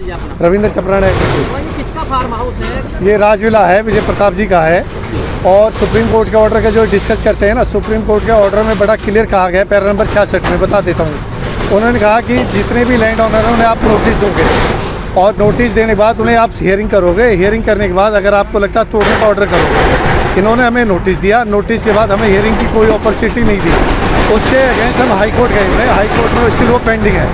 जी अपना? रविंद्र चपराण है। ये किसका फार्म हाउस है? ये राजविला है, विजय प्रताप जी का है। और सुप्रीम कोर्ट के ऑर्डर का जो डिस्कस करते हैं ना, सुप्रीम कोर्ट के ऑर्डर में बड़ा क्लियर कहा गया है, पैरा नंबर 66 में बता देता हूँ। उन्होंने कहा कि जितने भी लैंड ओनर हैं उन्हें आप नोटिस दोगे और नोटिस देने के बाद उन्हें आप हियरिंग करोगे। हियरिंग करने के बाद अगर आपको लगता है तोड़ने का ऑर्डर करोगे। इन्होंने हमें नोटिस दिया, नोटिस के बाद हमें हियरिंग की कोई अपॉर्चुनिटी नहीं दी। उसके अगेंस्ट हम हाई कोर्ट गए हुए हैं। हाई कोर्ट में स्टिल वो पेंडिंग है।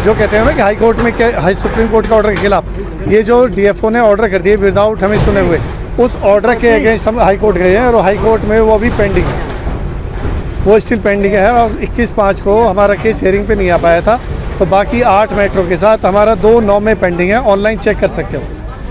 जो कहते हैं ना कि हाई कोर्ट में हाई सुप्रीम कोर्ट के ऑर्डर के खिलाफ ये जो डीएफओ ने ऑर्डर कर दिए विदाउट हमें सुने हुए, उस ऑर्डर के अगेंस्ट हम हाई कोर्ट गए हैं और हाई कोर्ट में वो भी पेंडिंग है, वो स्टिल पेंडिंग है। और 21/5 को हमारा केस हियरिंग पे नहीं आ पाया था, तो बाकी 8 मैटरों के साथ हमारा 2/9 में पेंडिंग है। ऑनलाइन चेक कर सकते हो,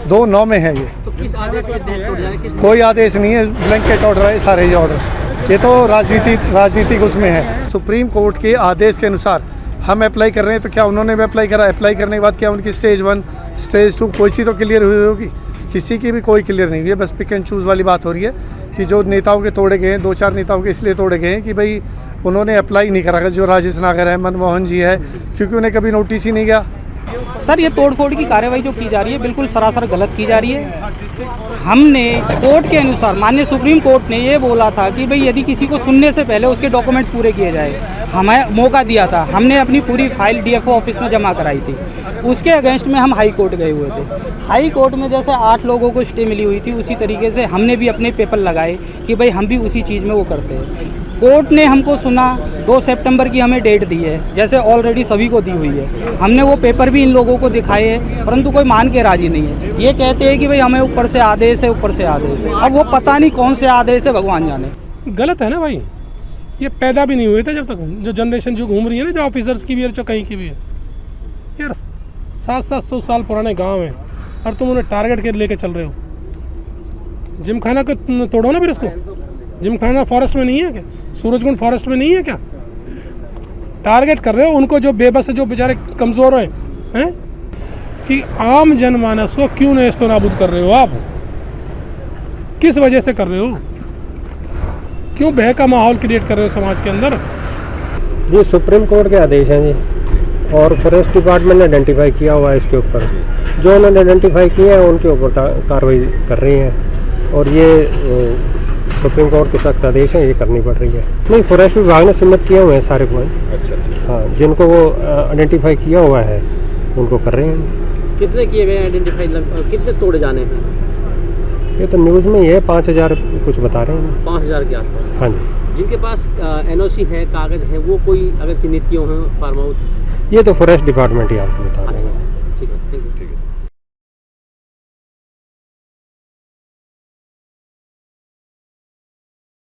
2/9 में है ये। तो किस आदेश पे तोड़ जाए? कोई आदेश नहीं है, ब्लैंकेट ऑर्डर है सारे ये ऑर्डर। ये तो राजनीतिक उसमें है। सुप्रीम कोर्ट के आदेश के अनुसार हम अप्लाई कर रहे हैं, तो क्या उन्होंने भी अप्लाई करा? अप्लाई करने के बाद क्या उनकी स्टेज 1 स्टेज 2 कोई सी तो क्लियर हुई होगी? किसी की भी कोई क्लियर नहीं हुई है। बस पिक एंड चूज़ वाली बात हो रही है कि जो नेताओं के तोड़े गए हैं, 2-4 नेताओं के इसलिए तोड़े गए हैं कि भाई उन्होंने अप्लाई नहीं करा। जो राजेश नागर है, मनमोहन जी है, क्योंकि उन्हें कभी नोटिस ही नहीं गया। सर, ये तोड़फोड़ की कार्रवाई जो की जा रही है बिल्कुल सरासर गलत की जा रही है। हमने कोर्ट के अनुसार, माननीय सुप्रीम कोर्ट ने ये बोला था कि भाई यदि किसी को सुनने से पहले उसके डॉक्यूमेंट्स पूरे किए जाए, हमें मौका दिया था। हमने अपनी पूरी फाइल डीएफओ ऑफिस में जमा कराई थी। उसके अगेंस्ट में हम हाई कोर्ट गए हुए थे। हाई कोर्ट में जैसे 8 लोगों को स्टे मिली हुई थी, उसी तरीके से हमने भी अपने पेपर लगाए कि भाई हम भी उसी चीज़ में वो करते हैं। कोर्ट ने हमको सुना, 2 सितंबर की हमें डेट दी है, जैसे ऑलरेडी सभी को दी हुई है। हमने वो पेपर भी इन लोगों को दिखाए हैं, परंतु कोई मान के राजी नहीं है। ये कहते हैं कि भाई हमें ऊपर से आदेश है, ऊपर से आदेश है। अब वो पता नहीं कौन से आदेश है, भगवान जाने। गलत है ना भाई, ये पैदा भी नहीं हुए थे जब तक। जो जनरेशन जो घूम रही है ना, जो ऑफिसर्स की भी है, जो कहीं की भी है, यार 700 साल पुराने गांव हैं और तुम उन्हें टारगेट के लेके चल रहे हो। जिमखाना को तोड़ो ना फिर इसको। जिमखाना फॉरेस्ट में नहीं है क्या? सूरजकुंड फॉरेस्ट में नहीं है क्या? टारगेट कर रहे हो उनको जो बेबस है, जो बेचारे कमज़ोर हैं कि आम जनमानस को क्यों नेस्तो नाबूद कर रहे हो आप? किस वजह से कर रहे हो? क्यों भय का माहौल क्रिएट कर रहे हो समाज के अंदर? ये सुप्रीम कोर्ट के आदेश हैं जी, और फॉरेस्ट डिपार्टमेंट ने आइडेंटिफाई किया हुआ है। इसके ऊपर जो उन्होंने आइडेंटिफाई किया है उनके ऊपर कार्रवाई कर रही हैं, और ये सुप्रीम कोर्ट के सख्त आदेश हैं, ये करनी पड़ रही है। नहीं, फॉरेस्ट विभाग ने सबमिट किए हुए हैं सारे पॉइंट। अच्छा। हाँ, जिनको वो आइडेंटिफाई किया हुआ है उनको कर रहे हैं। कितने किए गए आइडेंटिफाई, कितने तोड़े जाने हैं? ये तो न्यूज़ में ही है, 5000 कुछ बता रहे हैं। 5000 के आसपास? हाँ जी। जिनके पास एनओसी है, कागज है, वो कोई अगर चिन्हित किए हों फार्म हाउस? ये तो फॉरेस्ट डिपार्टमेंट ही आपको बता देंगे। ठीक है, ठीक है।